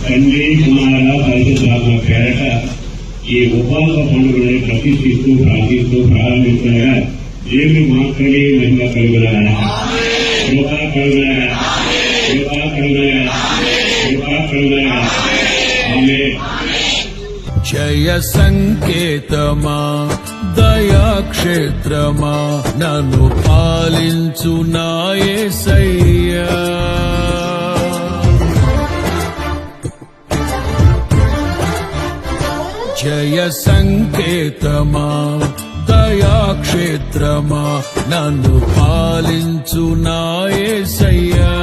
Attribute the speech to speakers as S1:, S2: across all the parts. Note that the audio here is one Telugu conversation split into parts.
S1: తండ్రి కుమార పరిశుద్ధాత్మ పేరట ఈ ఉపవాస పండుగని ప్రతిష్ఠిస్తూ ప్రార్థిస్తూ ప్రారంభించగా దేవుని మాత్రమే మహిమ కలుగునగా కృపా కలుగునగా కృపా కలుగునగా కృపా కలుగునగా ఆమేన్.
S2: జయ సంకేతమా దయాక్షేత్రమా నన్ను పాలించు నా యేసయ్యా. జయ సంకేతమా దయాక్షేత్రమా నన్ను పాలించు నా యేసయ్యా.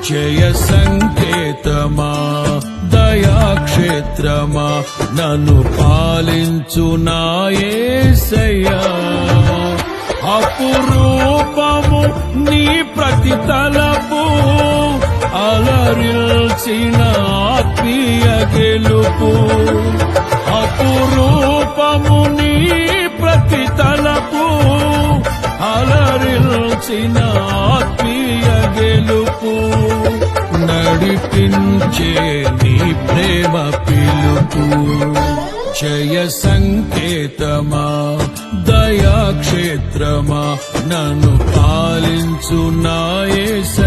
S2: జయ సంకేతమా దయాక్షేత్రమా నన్ను పాలించు నా యేసయ్యా. అపురూపము నీ ప్రతి తలపు అలరిల్చిన ఆత్మీయ గెలుపు. అపురూపము నీ ప్రతి తలపు అలరిల్చిన ఆత్మీయ గెలుపు. నడిపించే నీ ప్రేమ పిలుపు. జయ సంకేతమా దయాక్షేత్రమా నన్ను పాలించు నా యేసయ్యా.